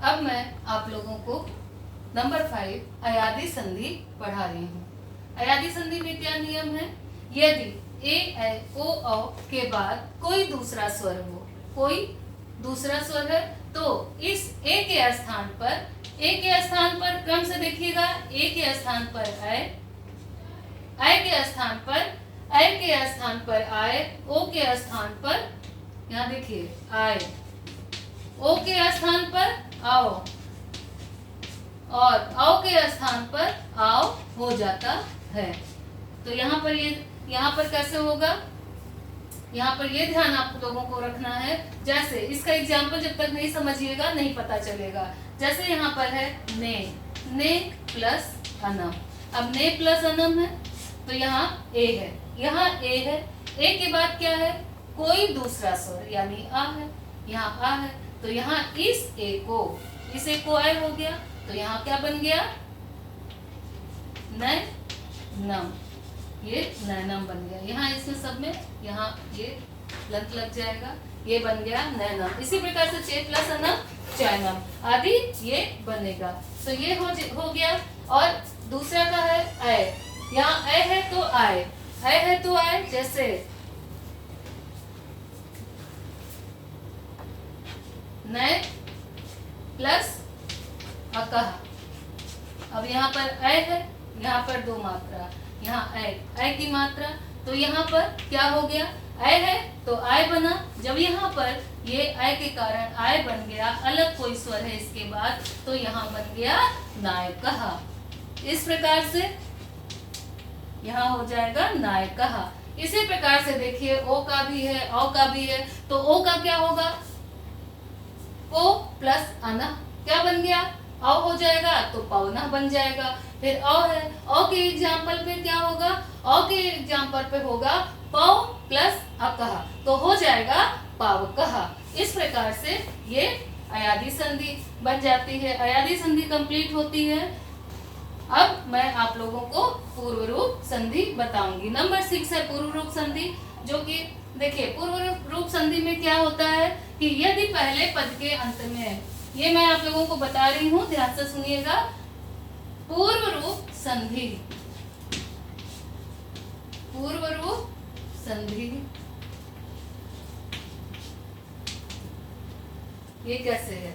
अब मैं आप लोगों को नंबर 5 अयादी संधि पढ़ा रही हूँ। अयादी संधि में क्या नियम है? यदि ए ऐ ओ औ के बाद कोई दूसरा स्वर हो, कोई दूसरा स्वर है तो इस ए के स्थान पर क्रम से देखिएगा, ए के स्थान पर ऐ, ऐ के स्थान पर ऐ के स्थान पर आए, ओ के स्थान पर यहाँ देखिए आए, ओ के स्थान पर आओ और आओ के स्थान पर आओ हो जाता है। तो यहाँ पर कैसे होगा? यहाँ पर ये ध्यान आप लोगों को रखना है। जैसे इसका एग्जाम्पल जब तक नहीं समझिएगा नहीं पता चलेगा। जैसे यहाँ पर है ने प्लस अनम। अब ने प्लस अनम है तो यहाँ ए है, यहाँ ए है, ए के बाद क्या है? कोई दूसरा स्वर यानी आ है, यहाँ आ है तो यहाँ इस ए को आए हो गया तो यहाँ क्या बन गया? नैनम। ये नैनम बन गया। यहाँ इसमें सब में यहाँ ये लंत लग जाएगा, ये बन गया नैनम। इसी प्रकार से चे प्लस अनम चैनम आदि ये बनेगा। तो ये हो गया। और दूसरा का है ऐ। यहाँ ऐ है तो आए, ऐ है तो आए। जैसे नै प्लस अकह। अब यहाँ पर ऐ है, यहाँ पर दो मात्रा, यहाँ ऐ की मात्रा, तो यहाँ पर क्या हो गया? ऐ है तो आय बना। जब यहाँ पर ये ऐ के कारण आय बन गया, अलग कोई स्वर है इसके बाद, तो यहाँ बन गया नायकः। इस प्रकार से यहाँ हो जाएगा नायकः। इसी प्रकार से देखिए ओ का भी है, औ का भी है, तो ओ का क्या होगा? ओ प्लस अना क्या बन गया? औ हो जाएगा तो पौना बन जाएगा। फिर औ है, औ के एग्जाम्पल पे क्या होगा? औ के एग्जाम्पल पे होगा पौ प्लस अकह, तो हो जाएगा पावकः। इस प्रकार से ये अयादी संधि बन जाती है, अयादी संधि कंप्लीट होती है। अब मैं आप लोगों को पूर्व रूप संधि बताऊंगी। नंबर 6 है पूर्व रूप संधि, जो कि देखिए पूर्व रूप संधि में क्या होता है कि यदि पहले पद के अंत में, ये मैं आप लोगों को बता रही हूँ, ध्यान से सुनिएगा। पूर्व रूप संधि, पूर्व रूप संधि ये कैसे है?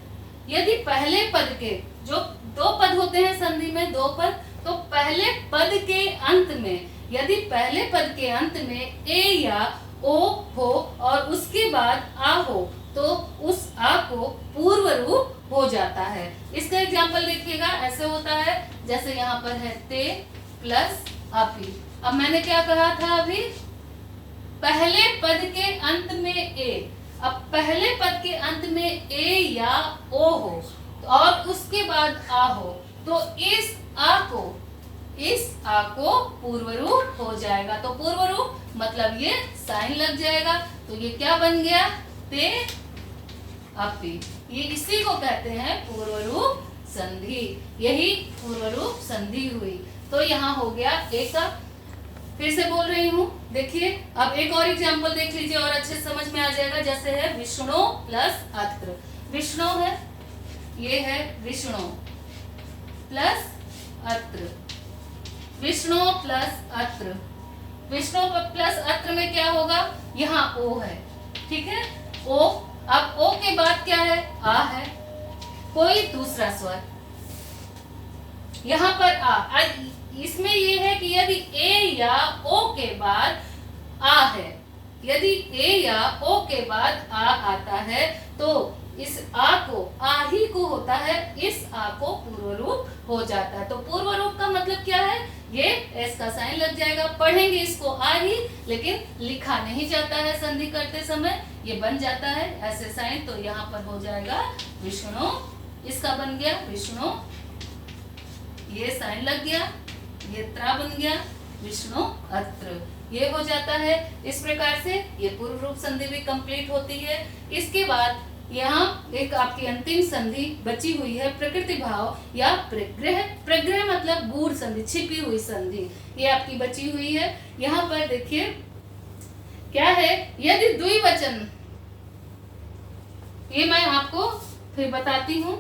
यदि पहले पद के, जो दो पद होते हैं संधि में, दो पद, तो पहले पद के अंत में, यदि पहले पद के अंत में ए या ओ हो और उसके बाद आ हो, तो उस आ को पूर्व रूप हो जाता है। इसका एग्जाम्पल देखिएगा, ऐसे होता है। जैसे यहाँ पर है ते प्लस अपी। अब मैंने क्या कहा था अभी? पहले पद के अंत में ए। अब पहले पद के अंत में ए या ओ हो और उसके बाद आ हो, तो इस आ को पूर्व रूप हो जाएगा। तो पूर्व रूप मतलब ये साइन लग जाएगा, तो ये क्या बन गया? ते अपी। ये इसी को कहते हैं पूर्व रूप संधि। यही पूर्व रूप संधि हुई। तो यहाँ हो गया एक। फिर से बोल रही हूँ, देखिए अब एक और एग्जाम्पल देख लीजिए और अच्छे समझ में आ जाएगा। जैसे है विष्णु प्लस अत्र। विष्णु है, ये है विष्णु प्लस अत्र, विष्णु प्लस अत्र। विष्णु प्लस अत्र में क्या होगा? यहाँ ओ है, ठीक है, ओ। अब ओ के बाद क्या है? आ है, कोई दूसरा स्वर, यहाँ पर आ। इसमें ये है कि यदि ए या ओ के बाद आ है, यदि ए या ओ के बाद आ आता है, तो इस आ को, आ ही को होता है, इस आ को पूर्व रूप हो जाता है। तो पूर्व रूप का मतलब क्या है? ये एस का साइन लग जाएगा। पढ़ेंगे इसको आ ही, लेकिन लिखा नहीं जाता है संधि करते समय, ये बन जाता है ऐसे साइन। तो यहाँ पर हो जाएगा विष्णु, इसका बन गया विष्णु, ये साइन लग गया, ये त्रा बन गया विष्णु अत्र, ये हो जाता है। इस प्रकार से ये पूर्व रूप संधि भी कंप्लीट होती है। इसके बाद यहाँ एक आपकी अंतिम संधि बची हुई है, प्रकृति भाव या प्रग्रह। प्रग्रह मतलब गूढ़ संधि, छिपी हुई संधि, ये आपकी बची हुई है। यहाँ पर देखिए क्या है? यदि द्विवचन, ये मैं आपको फिर बताती हूँ।